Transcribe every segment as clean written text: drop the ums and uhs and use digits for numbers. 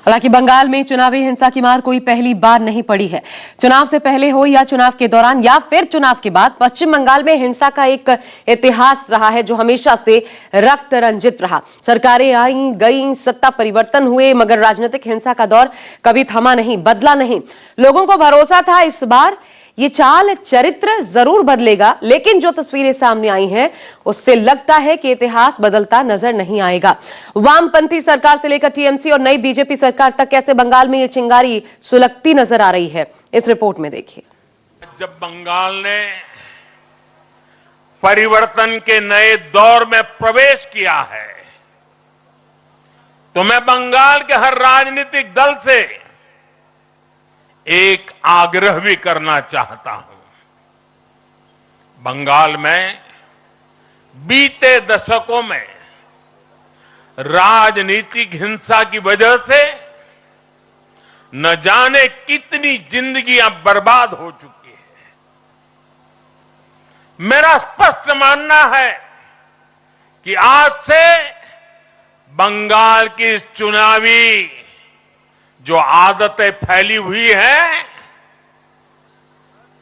हालांकि बंगाल में चुनावी हिंसा की मार कोई पहली बार नहीं पड़ी है। चुनाव से पहले हो या चुनाव के दौरान या फिर चुनाव के बाद पश्चिम बंगाल में हिंसा का एक इतिहास रहा है जो हमेशा से रक्त रंजित रहा। सरकारें आई गई, सत्ता परिवर्तन हुए, मगर राजनीतिक हिंसा का दौर कभी थमा नहीं, बदला नहीं। लोगों को भरोसा था इस बार ये चाल चरित्र जरूर बदलेगा, लेकिन जो तस्वीरें सामने आई हैं उससे लगता है कि इतिहास बदलता नजर नहीं आएगा। वामपंथी सरकार से लेकर टीएमसी और नई बीजेपी सरकार तक कैसे बंगाल में ये चिंगारी सुलगती नजर आ रही है, इस रिपोर्ट में देखिए। जब बंगाल ने परिवर्तन के नए दौर में प्रवेश किया है तो मैं बंगाल के हर राजनीतिक दल से एक आग्रह भी करना चाहता हूं। बंगाल में बीते दशकों में राजनीतिक हिंसा की वजह से न जाने कितनी जिंदगियां बर्बाद हो चुकी है। मेरा स्पष्ट मानना है कि आज से बंगाल की चुनावी जो आदतें फैली हुई है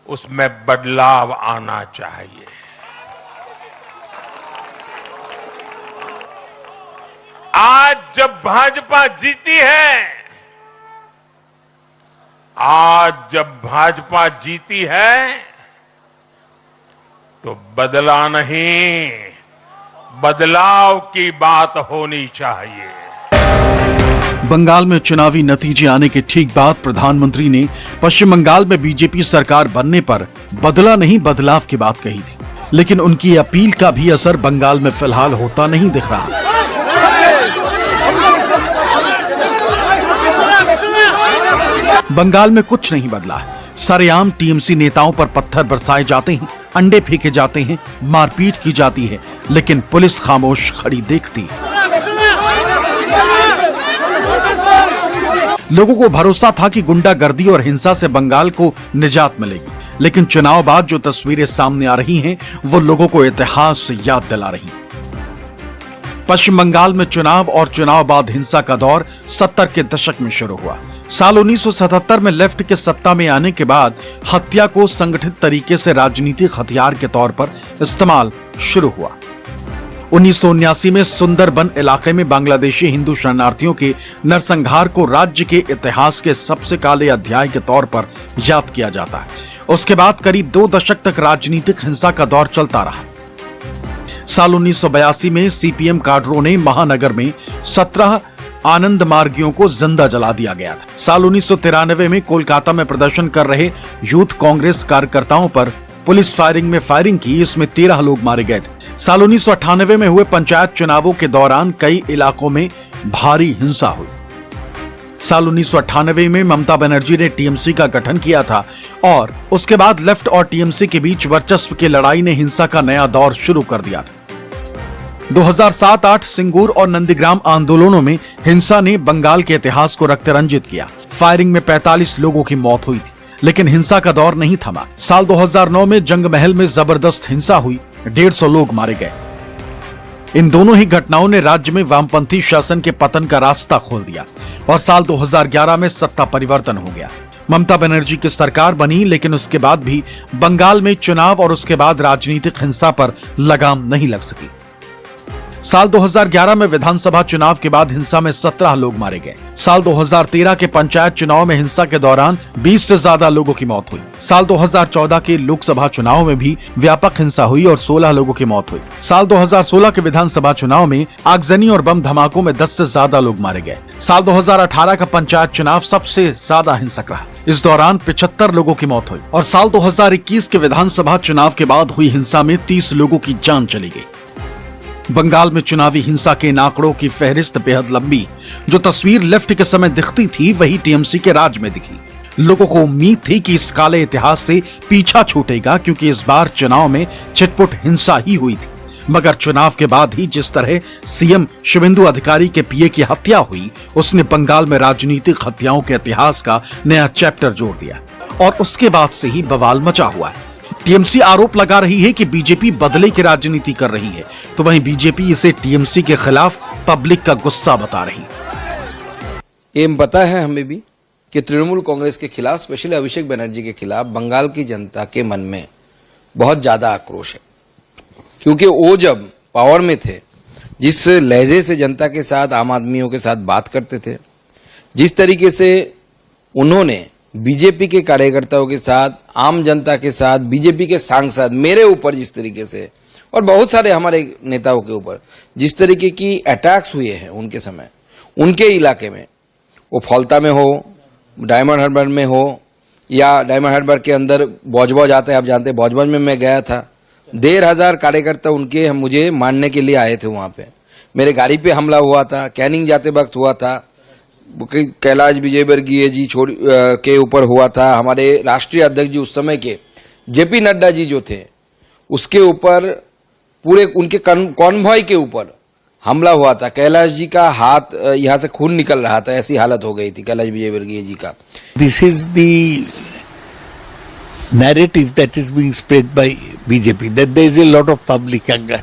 उसमें बदलाव आना चाहिए। आज जब भाजपा जीती है, तो बदला नहीं, बदलाव की बात होनी चाहिए। बंगाल में चुनावी नतीजे आने के ठीक बाद प्रधानमंत्री ने पश्चिम बंगाल में बीजेपी सरकार बनने पर बदला नहीं बदलाव की बात कही थी, लेकिन उनकी अपील का भी असर बंगाल में फिलहाल होता नहीं दिख रहा। बंगाल में कुछ नहीं बदला है। सरेआम टीएमसी नेताओं पर पत्थर बरसाए जाते हैं, अंडे फेंके जाते हैं, मारपीट की जाती है, लेकिन पुलिस खामोश खड़ी देखती है। लोगों को भरोसा था कि गुंडागर्दी और हिंसा से बंगाल को निजात मिलेगी, लेकिन चुनाव बाद जो तस्वीरें सामने आ रही हैं वो लोगों को इतिहास याद दिला रही हैं। पश्चिम बंगाल में चुनाव और चुनाव बाद हिंसा का दौर 70 के दशक में शुरू हुआ। साल 1977 में लेफ्ट के सत्ता में आने के बाद हत्या को संगठित तरीके से राजनीतिक हथियार के तौर पर इस्तेमाल शुरू हुआ। 1979 में सुंदरबन इलाके में बांग्लादेशी हिंदू शरणार्थियों के नरसंहार को राज्य के इतिहास के सबसे काले अध्याय के तौर पर याद किया जाता है। उसके बाद करीब 2 दशक तक राजनीतिक हिंसा का दौर चलता रहा। साल 1982 में सीपीएम काडरों ने महानगर में 17 आनंद मार्गियों को जिंदा जला दिया गया था। साल 1993 में कोलकाता में प्रदर्शन कर रहे यूथ कांग्रेस कार्यकर्ताओं पर पुलिस फायरिंग की, इसमें 13 लोग मारे गए थे। साल 1998 में हुए पंचायत चुनावों के दौरान कई इलाकों में भारी हिंसा हुई। साल 1998 में ममता बनर्जी ने टीएमसी का गठन किया था और उसके बाद लेफ्ट और टीएमसी के बीच वर्चस्व की लड़ाई ने हिंसा का नया दौर शुरू कर दिया था। 2007-8 सिंगूर और नंदीग्राम आंदोलनों में हिंसा ने बंगाल के इतिहास को रक्तरंजित किया। फायरिंग में 45 लोगों की मौत हुई थी, लेकिन हिंसा का दौर नहीं थमा। साल 2009 में जंग महल में जबरदस्त हिंसा हुई, 150 लोग मारे गए। इन दोनों ही घटनाओं ने राज्य में वामपंथी शासन के पतन का रास्ता खोल दिया और साल 2011 में सत्ता परिवर्तन हो गया। ममता बनर्जी की सरकार बनी, लेकिन उसके बाद भी बंगाल में चुनाव और उसके बाद राजनीतिक हिंसा पर लगाम नहीं लग सकी। साल 2011 में विधानसभा चुनाव के बाद हिंसा में 17 लोग मारे गए। साल 2013 के पंचायत चुनाव में हिंसा के दौरान 20 से ज्यादा लोगों की मौत हुई। साल 2014 के लोकसभा चुनाव में भी व्यापक हिंसा हुई और 16 लोगों की मौत हुई। साल 2016 के विधानसभा चुनाव में आगजनी और बम धमाकों में 10 से ज्यादा लोग मारे गए। साल 2018 का पंचायत चुनाव सबसे ज्यादा हिंसक रहा। इस दौरान 75 लोगों की मौत हुई और साल 2021 के विधानसभा चुनाव के बाद हुई हिंसा में 30 लोगों की जान चली गई। बंगाल में चुनावी हिंसा के आंकड़ों की फहरिस्त बेहद लंबी। जो तस्वीर लेफ्ट के समय दिखती थी वही टीएमसी के राज में दिखी। लोगों को उम्मीद थी कि इस काले इतिहास से पीछा छूटेगा, क्योंकि इस बार चुनाव में छिटपुट हिंसा ही हुई थी। मगर चुनाव के बाद ही जिस तरह सीएम शुभेंदु अधिकारी के पीए की हत्या हुई, उसने बंगाल में राजनीतिक हत्याओं के इतिहास का नया चैप्टर जोड़ दिया और उसके बाद से ही बवाल मचा हुआ है। टीएमसी आरोप लगा रही है कि बीजेपी बदले की राजनीति कर रही है, तो वहीं बीजेपी इसे टीएमसी के खिलाफ पब्लिक का गुस्सा बता रही है। ये पता है हमें भी कि तृणमूल कांग्रेस के खिलाफ, स्पेशली अभिषेक बनर्जी के खिलाफ बंगाल की जनता के मन में बहुत ज्यादा आक्रोश है, क्योंकि वो जब पावर में थे, जिस लहजे से जनता के साथ, आम आदमियों के साथ बात करते थे, जिस तरीके से उन्होंने बीजेपी के कार्यकर्ताओं के साथ, आम जनता के साथ, बीजेपी के सांसद, मेरे ऊपर जिस तरीके से और बहुत सारे हमारे नेताओं के ऊपर जिस तरीके की अटैक्स हुए हैं उनके समय, उनके इलाके में, वो फौल्ता में हो, डायमंड हार्बर में हो, या डायमंड हार्बर के अंदर बौजबौज आता है, आप जानते हैं बौजबौज में मैं गया था, 1,500 कार्यकर्ता उनके मुझे मारने के लिए आए थे वहां पे। मेरे गाड़ी पे हमला हुआ था, कैनिंग जाते वक्त हुआ था, कैलाश विजयवर्गीय जी के ऊपर हुआ था, हमारे राष्ट्रीय अध्यक्ष जी उस समय के जेपी नड्डा जी जो थे उसके ऊपर, पूरे उनके कॉन्वॉय के ऊपर हमला हुआ था। कैलाश जी का हाथ यहाँ से खून निकल रहा था, ऐसी हालत हो गई थी कैलाश विजयवर्गीय जी का। This is the narrative that is being spread by BJP, that there is a lot of public anger.